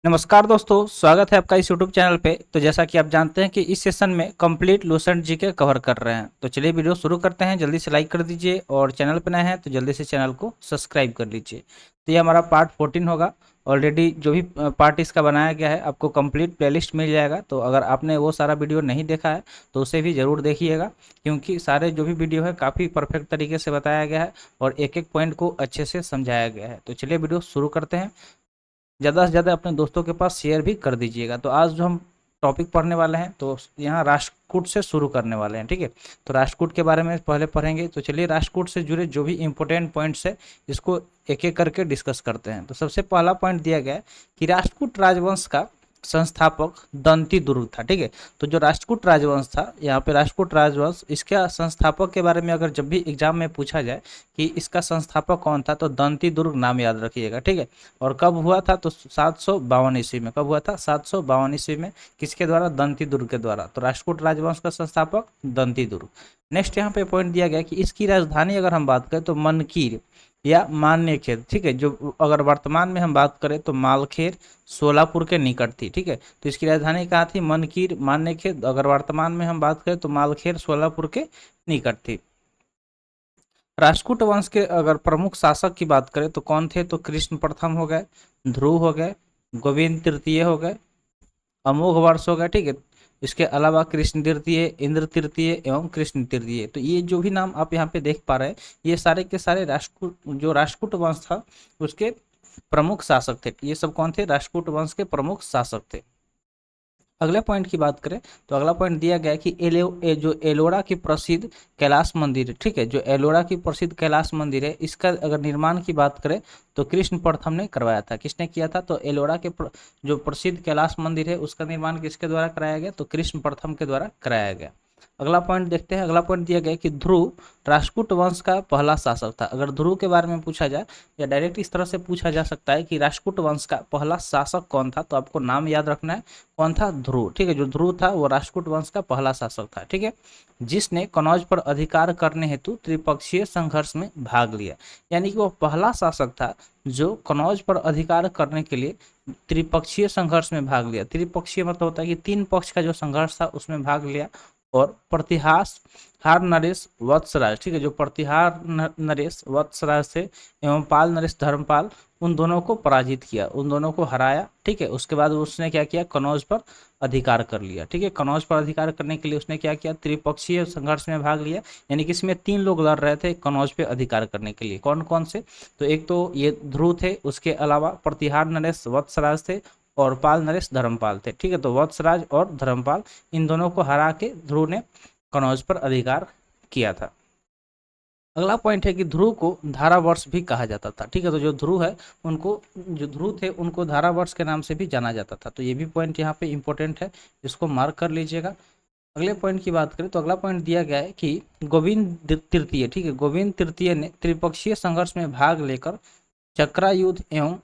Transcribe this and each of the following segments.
नमस्कार दोस्तों, स्वागत है आपका इस यूट्यूब चैनल पे। तो जैसा कि आप जानते हैं कि इस सेशन में कंप्लीट लूसेंट जीके कवर कर रहे हैं। तो चलिए वीडियो शुरू करते हैं। जल्दी से लाइक कर दीजिए और चैनल पे नए हैं तो जल्दी से चैनल को सब्सक्राइब कर लीजिए। तो ये हमारा पार्ट 14 होगा। ऑलरेडी जो भी पार्ट इसका बनाया गया है आपको कंप्लीट प्लेलिस्ट मिल जाएगा। तो अगर आपने वो सारा वीडियो नहीं देखा है तो उसे भी ज़रूर देखिएगा, क्योंकि सारे जो भी वीडियो है काफ़ी परफेक्ट तरीके से बताया गया है और एक एक पॉइंट को अच्छे से समझाया गया है। तो चलिए वीडियो शुरू करते हैं। ज़्यादा से ज़्यादा अपने दोस्तों के पास शेयर भी कर दीजिएगा। तो आज जो हम टॉपिक पढ़ने वाले हैं तो यहाँ राष्ट्रकूट से शुरू करने वाले हैं, ठीक है। तो राष्ट्रकूट के बारे में पहले पढ़ेंगे। तो चलिए राष्ट्रकूट से जुड़े जो भी इंपॉर्टेंट पॉइंट्स है इसको एक एक करके डिस्कस करते हैं। तो सबसे पहला पॉइंट दिया गया है कि राष्ट्रकूट राजवंश का संस्थापक दंती दुर्ग था, ठीक है। तो जो राष्ट्रकूट राजवंश था, यहाँ पे राष्ट्रकूट राजवंश, इसके संस्थापक के बारे में अगर जब भी एग्जाम में पूछा जाए कि इसका संस्थापक कौन था तो दंती दुर्ग नाम याद रखिएगा, ठीक है। और कब हुआ था तो 752 ईस्वी में। कब हुआ था? 752 ईस्वी में। किसके द्वारा? दंती दुर्ग के द्वारा। तो राष्ट्रकूट राजवंश का संस्थापक दंती दुर्ग। नेक्स्ट यहाँ पे पॉइंट दिया गया कि इसकी राजधानी अगर हम बात करें तो मनकीर या मान्यखेर, ठीक है। जो अगर वर्तमान में हम बात करें तो मालखेर सोलापुर के निकट थी, ठीक है। तो इसकी राजधानी कहाँ थी? मनकीर, मान्यखेर। अगर वर्तमान में हम बात करें तो मालखेर सोलापुर के निकट थी। राष्ट्रकूट वंश के अगर प्रमुख शासक की बात करें तो कौन थे? तो कृष्ण प्रथम हो गए, ध्रुव हो गए, गोविंद तृतीय हो गए, अमोघ वर्ष हो गए, ठीक है। इसके अलावा कृष्ण तृतीय, इंद्र तृतीय एवं कृष्ण तृतीय। तो ये जो भी नाम आप यहाँ पे देख पा रहे हैं ये सारे के सारे राष्ट्रकूट, जो राष्ट्रकूट वंश था उसके प्रमुख शासक थे। ये सब कौन थे? राष्ट्रकूट वंश के प्रमुख शासक थे। अगले पॉइंट की बात करें तो अगला पॉइंट दिया गया है कि जो एलोरा की प्रसिद्ध कैलाश मंदिर है, ठीक है। जो एलोरा की प्रसिद्ध कैलाश मंदिर है इसका अगर निर्माण की बात करें तो कृष्ण प्रथम ने करवाया था। किसने किया था? तो एलोरा के जो प्रसिद्ध कैलाश मंदिर है उसका निर्माण किसके द्वारा कराया गया? तो कृष्ण प्रथम के द्वारा कराया गया। अगला पॉइंट देखते हैं। अगला पॉइंट दिया गया कि ध्रुव राष्ट्रकूट वंश का पहला शासक था। अगर ध्रुव के बारे में पूछा जाए या डायरेक्ट इस तरह से पूछा जा सकता है कि राष्ट्रकूट वंश का पहला शासक कौन था, तो आपको नाम याद रखना है। कौन था? ध्रुव, ठीक है। जो ध्रुव था वो राष्ट्रकूट वंश का पहला शासक था, ठीक है, जिसने कनौज पर अधिकार करने हेतु त्रिपक्षीय संघर्ष में भाग लिया। यानी कि वो पहला शासक था जो कनौज पर अधिकार करने के लिए त्रिपक्षीय संघर्ष में भाग लिया। त्रिपक्षीय मतलब होता है कि तीन पक्ष का जो संघर्ष था उसमें भाग लिया। और प्रतिहास हार नरेश वत्सराज, ठीक है, जो प्रतिहार नरेश वत्सराज थे एवं पाल नरेश धर्मपाल, उन दोनों को पराजित किया, उन दोनों को हराया, ठीक है। उसके बाद उसने क्या किया? कनौज पर अधिकार कर लिया, ठीक है। कनौज पर अधिकार करने के लिए उसने क्या किया? त्रिपक्षीय संघर्ष में भाग लिया। यानी कि इसमें तीन लोग लड़ रहे थे कनौज पे अधिकार करने के लिए। कौन कौन से? तो एक तो ये ध्रुव थे, उसके अलावा प्रतिहार नरेश वत्सराज थे और पाल नरेश धर्मपाल थे, ठीक है। तो वत्सराज और धर्मपाल, इन दोनों को हरा के ध्रुव ने कनौज पर अधिकार किया था। अगला पॉइंट है कि ध्रुव को धारावर्ष भी कहा जाता था, ठीक है। तो जो ध्रुव है उनको, जो ध्रुव थे उनको धारावर्ष के नाम से भी जाना जाता था। तो ये भी पॉइंट यहाँ पे इंपॉर्टेंट है, इसको मार्क कर लीजिएगा। अगले पॉइंट की बात करें तो अगला पॉइंट दिया गया है कि गोविंद तृतीय, ठीक है, गोविंद तृतीय ने त्रिपक्षीय संघर्ष में भाग लेकर चक्रायुद्ध एवं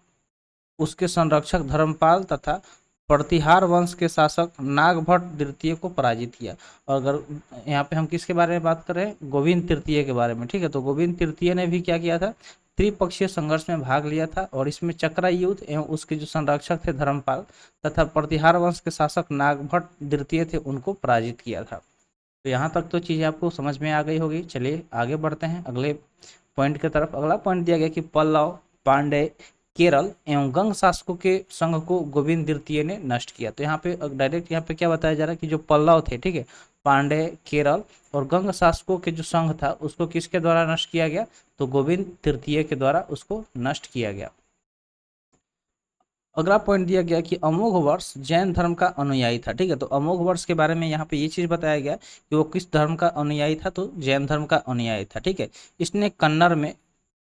उसके संरक्षक धर्मपाल तथा प्रतिहार वंश के शासक नागभट्ट द्वितीय को पराजित किया। और अगर यहाँ पे हम किसके बारे में बात कर रहे हैं? गोविंद तृतीय के बारे में, ठीक है। तो गोविंद तृतीय ने भी क्या किया था? त्रिपक्षीय संघर्ष में भाग लिया था और इसमें चक्रायुद्ध एवं उसके जो संरक्षक थे धर्मपाल तथा प्रतिहार वंश के शासक नागभट्ट द्वितीय थे उनको पराजित किया था। तो यहाँ तक तो चीज़ें आपको समझ में आ गई होगी। चलिए आगे बढ़ते हैं अगले पॉइंट की तरफ। अगला पॉइंट दिया गया कि पल्लव, पांडे, केरल एवं गंग शासकों के संघ को गोविंद द्वितीय ने नष्ट किया। तो यहाँ पे डायरेक्ट यहाँ पे क्या बताया जा रहा है कि जो पल्लव थे, ठीक है, पांडे, केरल और गंग शासकों के जो संघ था उसको किसके द्वारा नष्ट किया गया? तो गोविंद तृतीय के द्वारा उसको नष्ट किया गया। अगला पॉइंट दिया गया कि अमोघ वर्ष जैन धर्म का अनुयायी था, ठीक है। तो अमोघ वर्ष के बारे में यहाँ पे ये चीज बताया गया कि वो किस धर्म का अनुयायी था? तो जैन धर्म का अनुयायी था, ठीक है। इसने कन्नड़ में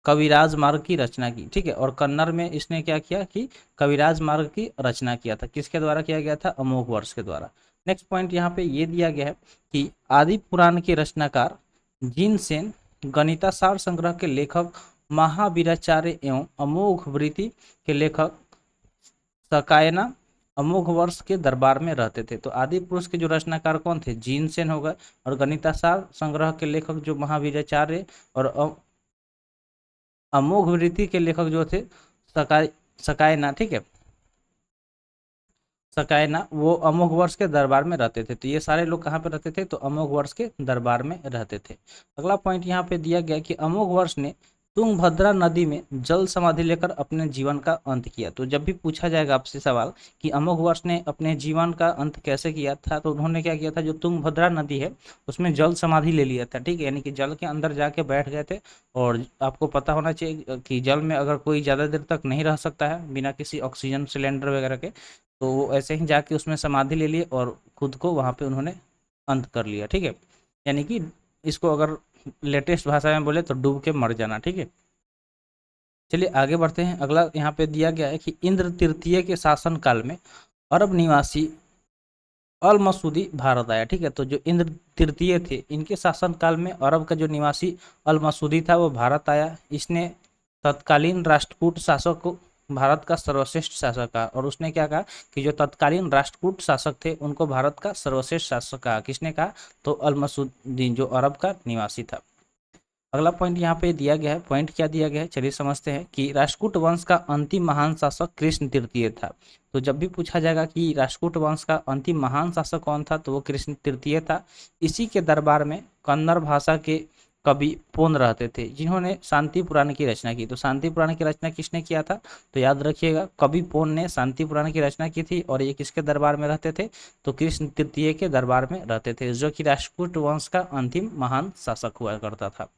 कविराज मार्ग की रचना की, ठीक है। और कन्नड़ में इसने क्या किया कि कविराज मार्ग की रचना किया था। किसके द्वारा किया गया था? अमोघ वर्ष के द्वारा। नेक्स्ट पॉइंट यहाँ पे ये दिया गया है कि आदि पुराण के रचनाकार जिनसेन, गणितासार संग्रह के लेखक महावीराचार्य एवं अमोघ वृत्ति के लेखक सकायना अमोघ वर्ष के दरबार में रहते थे। तो आदि पुरुष के जो रचनाकार कौन थे? जीनसेन हो गए। और गणितासार संग्रह के लेखक जो महावीराचार्य और अमोघ वृत्ति के लेखक जो थे सकायना, ठीक है। सकायना वो अमोघ वर्ष के दरबार में रहते थे। तो ये सारे लोग कहाँ पे रहते थे? तो अमोघ वर्ष के दरबार में रहते थे। अगला पॉइंट यहाँ पे दिया गया कि अमोघ वर्ष ने तुंगभद्रा नदी में जल समाधि लेकर अपने जीवन का अंत किया। तो जब भी पूछा जाएगा आपसे सवाल कि अमोघ वर्ष ने अपने जीवन का अंत कैसे किया था, तो उन्होंने क्या किया था, जो तुंगभद्रा नदी है उसमें जल समाधि ले लिया था। ठीक है, यानी कि जल के अंदर जाके बैठ गए थे। और आपको पता होना चाहिए कि जल में अगर कोई ज़्यादा देर तक नहीं रह सकता है बिना किसी ऑक्सीजन सिलेंडर वगैरह के, तो वो ऐसे ही जाके उसमें समाधि ले लिए और खुद को वहाँ पे उन्होंने अंत कर लिया। ठीक है, यानी कि इसको अगर लेटेस्ट भाषा में बोले तो डूब के मर जाना। ठीक है, चलिए आगे बढ़ते हैं। अगला यहाँ पे दिया गया है कि इंद्र तृतीय के शासन काल में अरब निवासी अल मसूदी भारत आया। ठीक है, तो जो इंद्र तृतीय थे इनके शासन काल में अरब का जो निवासी अल मसूदी था वो भारत आया। इसने तत्कालीन राष्ट्रकूट शासक को भारत का सर्वश्रेष्ठ शासक कहा। और उसने क्या कहा कि जो तत्कालीन राष्ट्रकूट शासक थे उनको भारत का सर्वश्रेष्ठ शासक कहा। किसने कहा? तो अल मसूदीन, जो अरब का निवासी था। अगला पॉइंट यहाँ पे दिया गया है। पॉइंट क्या दिया गया है, चलिए समझते हैं कि राष्ट्रकूट वंश का अंतिम महान शासक कृष्ण तृतीय था। तो जब भी पूछा जाएगा कि राष्ट्रकूट वंश का अंतिम महान शासक कौन था, तो वो कृष्ण तृतीय था। इसी के दरबार में कन्नड़ भाषा के कवि पोन रहते थे, जिन्होंने शांति पुराण की रचना की। तो शांति पुराण की रचना किसने किया था? तो याद रखिएगा, कवि पोन ने शांति पुराण की रचना की थी। और ये किसके दरबार में रहते थे? तो कृष्ण तृतीय के दरबार में रहते थे, जो कि राष्ट्रकूट वंश का अंतिम महान शासक हुआ करता था।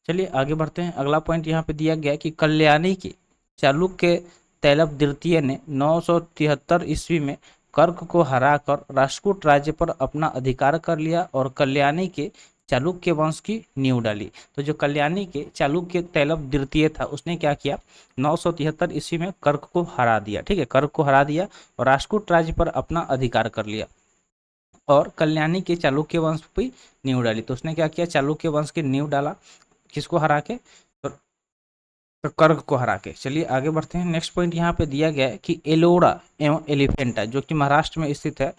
चलिए आगे बढ़ते हैं। अगला पॉइंट यहाँ पे दिया गया है कि कल्याणी के चालुक्य तैलप द्वितीय ने 973 ईस्वी में कर्क को हराकर राष्ट्रकूट राज्य पर अपना अधिकार कर लिया और कल्याणी के चालुक्य वंश की नींव डाली। तो जो कल्याणी के चालुक्य तैलप द्वितीय था उसने क्या किया? 973 ईस्वी में कर्क को हरा दिया। ठीक है, कर्क को हरा दिया और राष्ट्रकूट राज्य पर अपना अधिकार कर लिया और कल्याणी के चालुक्य वंश पर नींव डाली। तो उसने क्या किया? चालुक्य वंश की नींव डाला। किसको हरा के? तो कर्क को हरा के। चलिए आगे बढ़ते हैं। नेक्स्ट पॉइंट यहाँ पे दिया गया है कि एलोरा एवं एलिफेंटा, जो कि महाराष्ट्र में स्थित है,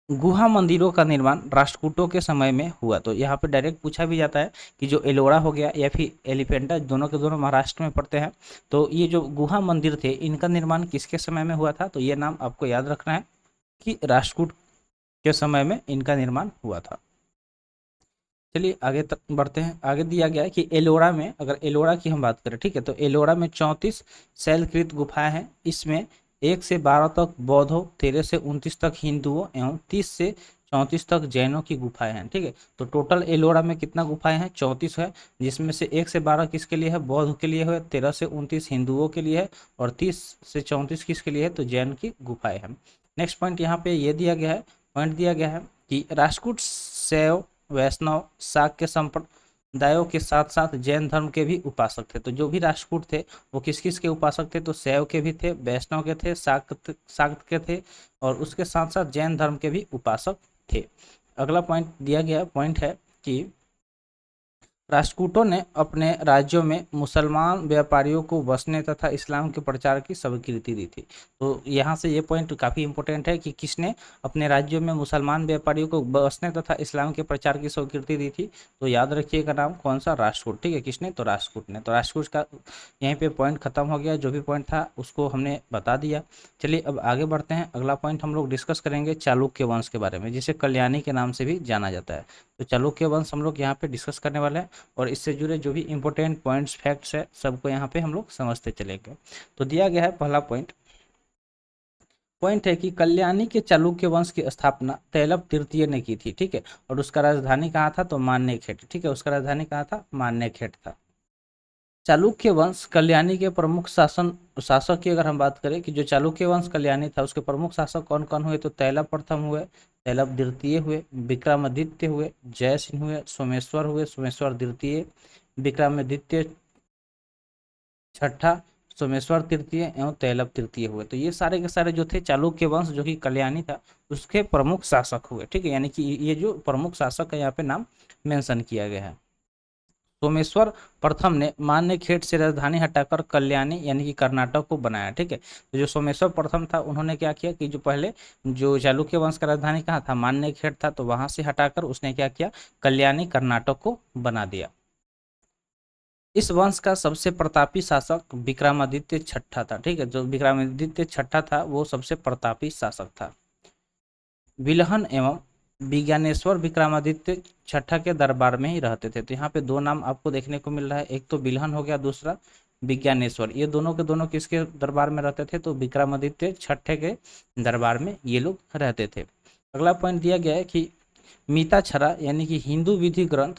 गुहा मंदिरों का निर्माण राष्ट्रकूटों के समय में हुआ। तो यहाँ पे डायरेक्ट पूछा भी जाता है कि जो एलोरा हो गया या फिर एलिफेंटा, दोनों के दोनों महाराष्ट्र में पड़ते हैं। तो ये जो गुहा मंदिर थे इनका निर्माण किसके समय में हुआ था? तो ये नाम आपको याद रखना है कि राष्ट्रकूट के समय में इनका निर्माण हुआ था। चलिए आगे तक बढ़ते हैं। आगे दिया गया है कि एलोरा में, अगर एलोरा की हम बात करें, ठीक है, तो एलोरा में 34 शैलकृत गुफाएं हैं। इसमें 1 से 12 तक बौद्धों, 13 से 29 तक हिंदुओं एवं 30 से 34 तक जैनों की गुफाएं हैं। ठीक है, तो टोटल एलोरा में कितना गुफाएं हैं? 34 है, जिसमें से 1 से 12 किसके लिए है? बौद्ध के लिए है, 13 से 29 हिंदुओं के लिए है और 30 से 34 किसके लिए है? तो जैन की गुफाएं हैं। नेक्स्ट पॉइंट यहाँ पे ये दिया गया है, पॉइंट दिया गया है कि राष्ट्रकूट शैव, वैष्णव, शाक्य संप्रदायों के साथ साथ जैन धर्म के भी उपासक थे। तो जो भी राष्ट्रकूट थे वो किस किस के उपासक थे? तो शैव के भी थे, वैष्णव के थे, शाक्त के थे और उसके साथ साथ जैन धर्म के भी उपासक थे। अगला पॉइंट दिया गया पॉइंट है कि राष्ट्रकूटों ने अपने राज्यों में मुसलमान व्यापारियों को बसने तथा इस्लाम के प्रचार की स्वीकृति दी थी। तो यहाँ से ये पॉइंट काफ़ी इंपॉर्टेंट है कि किसने अपने राज्यों में मुसलमान व्यापारियों को बसने तथा इस्लाम के प्रचार की स्वीकृति दी थी? तो याद रखिएगा नाम कौन सा? राष्ट्रकूट। ठीक है, किसने? तो राष्ट्रकूट ने। तो राष्ट्रकूट का यहीं पे पॉइंट खत्म हो गया। जो भी पॉइंट था उसको हमने बता दिया। चलिए अब आगे बढ़ते हैं। अगला पॉइंट हम लोग डिस्कस करेंगे चालुक्य वंश के बारे में, जिसे कल्याणी के नाम से भी जाना जाता है। तो चालुक्य वंश हम लोग यहाँ पे डिस्कस करने वाले हैं और इससे जुड़े जो भी इंपॉर्टेंट पॉइंट्स, फैक्ट्स है, सबको यहाँ पे हम लोग समझते चलेंगे। तो दिया गया है पहला पॉइंट, पॉइंट है कि कल्याणी के चालुक्य वंश की स्थापना तैलप तृतीय ने की थी। ठीक है, और उसका राजधानी कहाँ था? तो मान्यखेट। ठीक है, उसका राजधानी कहाँ था? मान्यखेट था। चालुक्य वंश कल्याणी के प्रमुख शासक की अगर हम बात करें कि जो चालुक्य वंश कल्याणी था उसके प्रमुख शासक कौन कौन हुए? तो तैलप प्रथम हुए, तैलप द्वितीय हुए, विक्रमादित्य हुए, जयसिंह हुए, सोमेश्वर हुए, सोमेश्वर द्वितीय, विक्रमादित्य छठा, सोमेश्वर तृतीय एवं तैलप तृतीय हुए। तो ये सारे के सारे जो थे चालुक्य वंश जो कि कल्याणी था उसके प्रमुख शासक हुए। ठीक है, यानी कि ये जो प्रमुख शासक है यहाँ पे नाम मेंशन किया गया है। सोमेश्वर प्रथम ने मान्यखेट से राजधानी हटाकर कल्याणी यानी कि कर्नाटक को बनाया। ठीक है, तो जो सोमेश्वर प्रथम था उन्होंने क्या किया कि जो पहले जो चालुक्य वंश का राजधानी कहाँ था? मान्यखेट था, तो वहां से हटाकर उसने क्या किया? कल्याणी कर्नाटक को बना दिया। इस वंश का सबसे प्रतापी शासक विक्रमादित्य छठा था। ठीक है, जो विक्रमादित्य छठा था वो सबसे प्रतापी शासक था। विल्हन एवं विज्ञानेश्वर विक्रमादित्य छठा के दरबार में ही रहते थे। तो यहाँ पे दो नाम आपको देखने को मिल रहा है, एक तो विल्हन हो गया, दूसरा विज्ञानेश्वर। ये दोनों के दोनों किसके दरबार में रहते थे? तो विक्रमादित्य छठे के दरबार में ये लोग रहते थे। अगला पॉइंट दिया गया है कि मिताक्षरा यानी कि हिंदू विधि ग्रंथ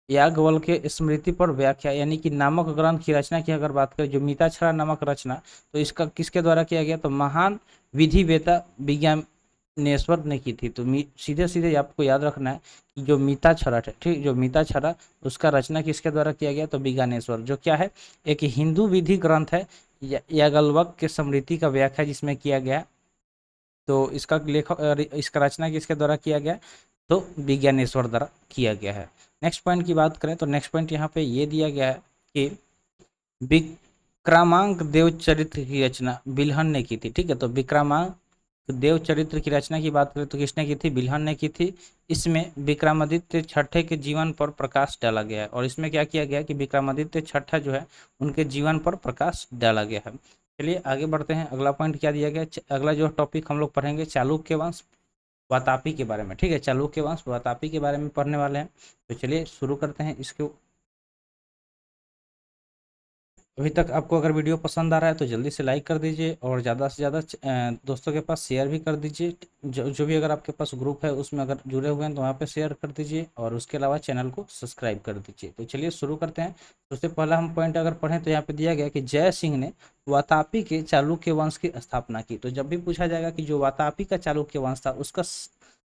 याज्ञवल्क्य के स्मृति पर व्याख्या यानी कि नामक ग्रंथ की रचना की अगर बात करें, जो मिताक्षरा नामक रचना, तो इसका किसके द्वारा किया गया? तो महान विधिवेता विज्ञानेश्वर ने की थी। तो सीधे सीधे आपको याद रखना है कि जो मिताक्षरा है, ठीक, जो मिताक्षरा उसका रचना किसके द्वारा किया गया? तो विज्ञानेश्वर, जो क्या है? एक हिंदू विधि ग्रंथ है याज्ञवल्क्य के स्मृति का व्याख्या जिसमें किया गया। तो इसका लेखक, इसका रचना किसके द्वारा किया गया? तो विज्ञानेश्वर द्वारा किया गया है। नेक्स्ट पॉइंट की बात करें तो नेक्स्ट पॉइंट यहाँ पे ये दिया गया है कि विक्रमांक देव चरित्र की रचना बिल्हन ने की थी। ठीक है, तो विक्रमांक देव चरित्र की रचना की बात करें तो किसने की थी? बिल्हन ने की थी। इसमें विक्रमादित्य छठे के जीवन पर प्रकाश डाला गया है। और इसमें क्या किया गया है कि विक्रमादित्य छठा जो है उनके जीवन पर प्रकाश डाला गया है। चलिए आगे बढ़ते हैं। अगला पॉइंट क्या दिया गया? अगला जो टॉपिक हम लोग पढ़ेंगे चालुक्य वंश वातापी के बारे में। ठीक है, चालुक्य वंश वातापी के बारे में पढ़ने वाले हैं। तो चलिए शुरू करते हैं इसके। अभी तक आपको अगर वीडियो पसंद आ रहा है तो जल्दी से लाइक कर दीजिए और ज़्यादा से ज़्यादा दोस्तों के पास शेयर भी कर दीजिए। जो भी अगर आपके पास ग्रुप है उसमें अगर जुड़े हुए हैं तो वहाँ पे शेयर कर दीजिए और उसके अलावा चैनल को सब्सक्राइब कर दीजिए। तो चलिए शुरू करते हैं। सबसे पहला हम पॉइंट अगर पढ़ें तो यहाँ पे दिया गया कि जय सिंह ने वातापी के चालुक्य वंश की स्थापना की। तो जब भी पूछा जाएगा कि जो वातापी का चालुक्य वंश था उसका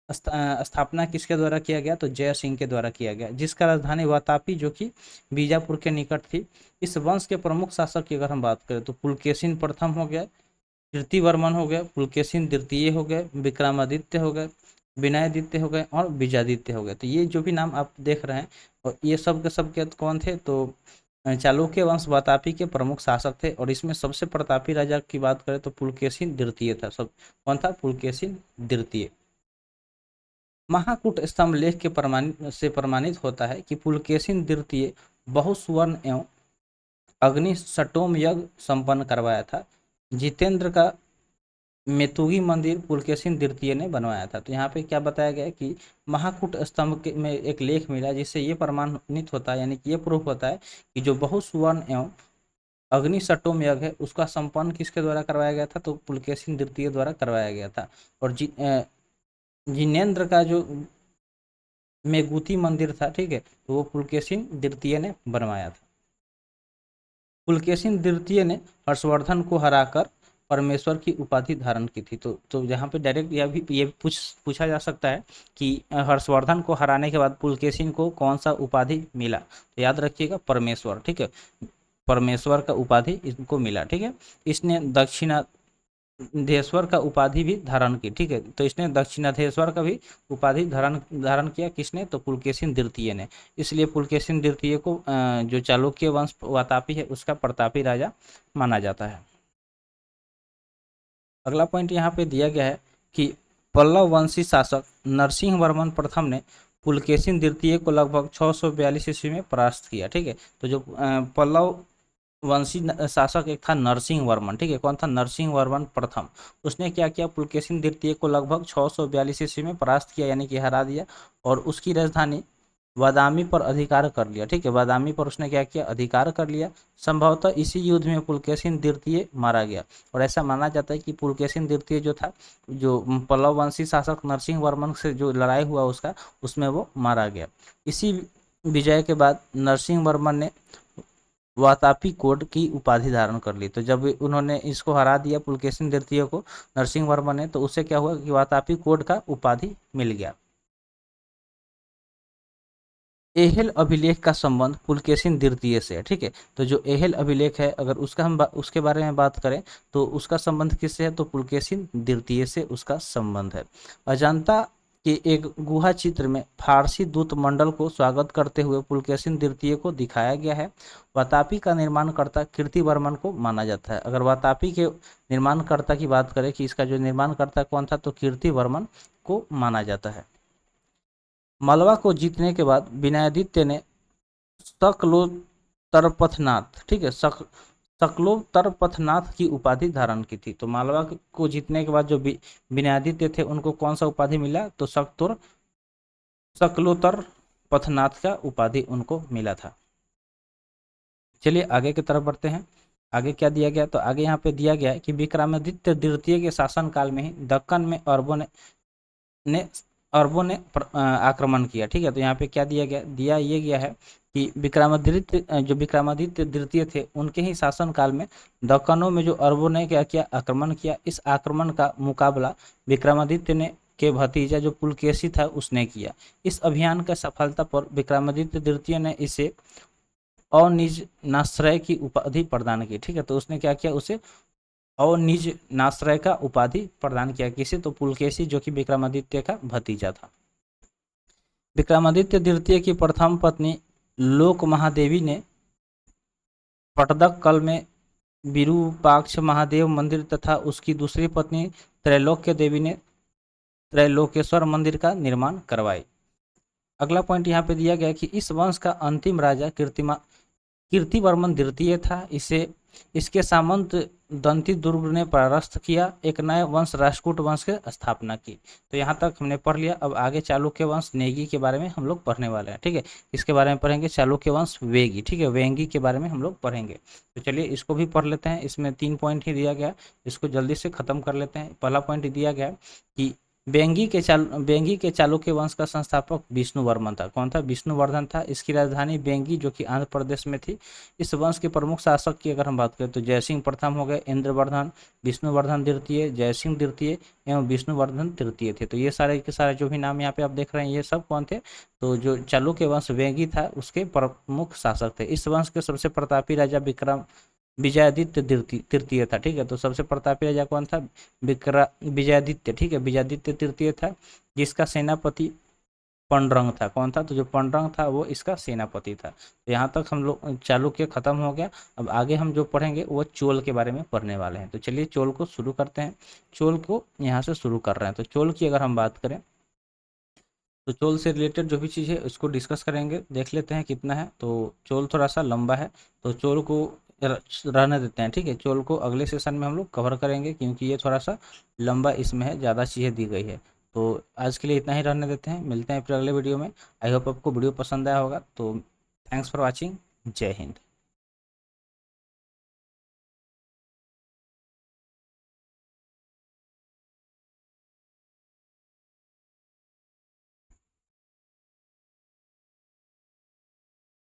स्थापना किसके द्वारा किया गया? तो जय सिंह के द्वारा किया गया, जिसका राजधानी वातापी जो कि बीजापुर के निकट थी। इस वंश के प्रमुख शासक की अगर हम बात करें तो पुलकेशिन प्रथम हो गया, कीर्तिवर्मन हो गया, पुलकेशिन द्वितीय हो गए, विक्रमादित्य हो गए, विनयादित्य हो गए और विजयादित्य हो गए। तो ये जो भी नाम आप देख रहे हैं और ये सब के कौन थे? तो चालुक्य वंश वातापी के प्रमुख शासक थे। और इसमें सबसे प्रतापी राजा की बात करें तो पुलकेशिन द्वितीय था। सब कौन था? पुलकेशिन द्वितीय। महाकूट स्तंभ लेख के प्रमाणित होता है कि पुलकेशिन द्वितीय बहुसुवर्ण एवं अग्नि सटोम यज्ञ संपन्न करवाया था। जितेंद्र का मेतुगी मंदिर पुलकेशिन द्वितीय ने बनवाया था। तो यहाँ पे क्या बताया गया है कि महाकूट स्तंभ के में एक लेख मिला जिससे ये प्रमाणित होता है, यानी कि ये प्रूफ होता है कि जो बहुसुवर्ण एवं अग्नि सटोम यज्ञ है उसका संपन्न किसके द्वारा करवाया गया था? तो पुलकेशिन द्वितीय द्वारा करवाया गया था। और जिनेन्द्र का जो मेगुती मंदिर था, ठीक है, तो वो पुलकेशिन द्वितीय ने बनवाया था। पुलकेशिन द्वितीय ने हर्षवर्धन को हराकर परमेश्वर की उपाधि धारण की थी। तो यहाँ पे डायरेक्ट ये पूछा जा सकता है कि हर्षवर्धन को हराने के बाद पुलकेशिन को कौन सा उपाधि मिला? तो याद रखिएगा परमेश्वर। ठीक है, परमेश्वर का उपाधि इनको मिला। ठीक है, इसने दक्षिणाधेश्वर का उपाधि भी धारण की। ठीक है, तो इसने दक्षिणाधेश्वर का भी उपाधि धारण किया। किसने? तो पुलकेशिन द्वितीय ने। इसलिए पुलकेशिन द्वितीय को जो चालुक्य वंश वातापी है उसका प्रतापी राजा माना जाता है। अगला पॉइंट यहाँ पे दिया गया है कि पल्लव वंशी शासक नरसिंह वर्मन प्रथम ने पुलकेशिन द्वितीय को लगभग 642 ईस्वी में परास्त किया। ठीक है, तो जो पल्लव वंशी शासक एक था नरसिंह वर्मन। ठीक है, कौन था? नरसिंह वर्मन प्रथम। उसने क्या किया? पुलकेशिन द्वितीय को लगभग 642 ईस्वी में परास्त किया, यानी कि हरा दिया और उसकी राजधानी बादामी पर अधिकार कर लिया। ठीक है, बादामी पर उसने क्या किया? अधिकार कर लिया। संभवतः इसी युद्ध में पुलकेशिन द्वितीय मारा गया और ऐसा माना जाता है कि पुलकेशिन द्वितीय जो था, जो पल्लव वंशी शासक नरसिंह वर्मन से जो लड़ाई हुआ उसका, उसमें वो मारा गया। इसी विजय के बाद नरसिंह वर्मन ने वातापी कोड की उपाधि धारण कर ली। तो जब उन्होंने इसको हरा दिया पुलकेशिन द्वितीय को नरसिंह वर्मन ने, तो उससे क्या हुआ कि वातापी कोड का उपाधि मिल गया। एहेल अभिलेख का संबंध पुलकेशिन द्वितीय से है। ठीक है, तो जो एहेल अभिलेख है अगर उसके बारे में बात करें तो उसका संबंध किससे है? तो पुलकेशिन द्वितीय से उसका संबंध है। अजंता के एक गुहा चित्र में फारसी दूत मंडल को स्वागत करते हुए पुलकेशिन द्वितीय को दिखाया गया है। वातापी का निर्माणकर्ता कीर्तिवर्मन को माना जाता है। अगर वातापी के निर्माणकर्ता की बात करें कि इसका जो निर्माणकर्ता कौन था, तो कीर्तिवर्मन को माना जाता है। मलवा को जीतने के बाद विनयादित्य ने सकलो तरपथनाथ, ठीक है, शकलोत्तरपथनाथ की उपाधि धारण की थी। तो मालवा को जीतने के बाद जो विनयादित्य थे उनको कौन सा उपाधि मिला, तो शकलोत्तरपथनाथ का उपाधि उनको मिला था। चलिए आगे की तरफ बढ़ते हैं। आगे क्या दिया गया, तो आगे यहाँ पे दिया गया है कि विक्रमादित्य द्वितीय के शासनकाल में ही दक्कन में ने अरबों ने आक्रमण किया। ठीक है, तो यहाँ पे क्या दिया गया, दिया ये गया है कि विक्रमादित्य द्वितीय थे उनके ही शासनकाल में दक्कनों में जो अरबों ने क्या किया, आक्रमण किया। इस आक्रमण का मुकाबला विक्रमादित्य ने के भतीजा जो पुलकेशी था उसने किया। इस अभियान का सफलता पर विक्रमादित्य द्वितीय ने इसे अनिज नाश्रय की उपाधि प्रदान की। ठीक है, तो उसने क्या किया, उसे अनिज नाश्रय का उपाधि प्रदान किया। किसे, तो पुलकेशी जो कि विक्रमादित्य का भतीजा था। विक्रमादित्य द्वितीय की प्रथम पत्नी लोक महादेवी ने पटदकल में विरूपाक्ष महादेव मंदिर तथा उसकी दूसरी पत्नी त्रैलोक्य देवी ने त्रैलोकेश्वर मंदिर का निर्माण करवाए। अगला पॉइंट यहाँ पे दिया गया कि इस वंश का अंतिम राजा कीर्तिवर्मन द्वितीय था। इसके सामंत दंती दुर्ग ने परास्त किया, एक नए वंश राष्ट्रकूट वंश की स्थापना की। तो यहाँ तक हमने पढ़ लिया। अब आगे चालुक्य वंश नेगी के बारे में हम लोग पढ़ने वाले हैं। ठीक है, इसके बारे में पढ़ेंगे। चालुक्य वंश वेगी, ठीक है, वेंगी के बारे में हम लोग पढ़ेंगे। तो चलिए इसको भी पढ़ लेते हैं। इसमें 3 पॉइंट ही दिया गया, इसको जल्दी से खत्म कर लेते हैं। पहला पॉइंट दिया गया कि वेंगी के चालुक्य वंश का संस्थापक विष्णुवर्मन था। कौन था, विष्णुवर्धन था। इसकी राजधानी वेंगी जो कि आंध्र प्रदेश में थी। इस वंश के प्रमुख शासक की अगर हम बात करें तो जयसिंह प्रथम हो गए, इंद्रवर्धन, विष्णुवर्धन द्वितीय, जयसिंह द्वितीय एवं विष्णुवर्धन तृतीय थे। तो ये सारे के सारे जो भी नाम यहाँ पे आप देख रहे हैं ये सब कौन थे, तो जो चालुक्य वंश वेंगी था उसके प्रमुख शासक थे। इस वंश के सबसे प्रतापी राजा विजयादित्य तृतीय था। ठीक है, तो सबसे प्रतापी राजा कौन था, विजयादित्य। ठीक है, विजयादित्य तृतीय था, जिसका सेनापति पंडरंग था। कौन था, तो जो पंडरंग था वो इसका सेनापति था। तो यहाँ तक हम लोग चालुक्य खत्म हो गया। अब आगे हम जो पढ़ेंगे वो चोल के बारे में पढ़ने वाले हैं। तो चलिए चोल को शुरू करते हैं। चोल को यहाँ से शुरू कर रहे हैं। तो चोल की अगर हम बात करें तो चोल से रिलेटेड जो भी चीज़ है उसको डिस्कस करेंगे। देख लेते हैं कितना है। तो चोल थोड़ा सा लंबा है तो चोल को रहने देते हैं। ठीक है, चोल को अगले सेशन में हम लोग कवर करेंगे क्योंकि ये थोड़ा सा लंबा इसमें है, ज़्यादा चीज़ें दी गई है। तो आज के लिए इतना ही रहने देते हैं, मिलते हैं फिर अगले वीडियो में। आई होप आपको वीडियो पसंद आया होगा। तो थैंक्स फॉर वॉचिंग, जय हिंद।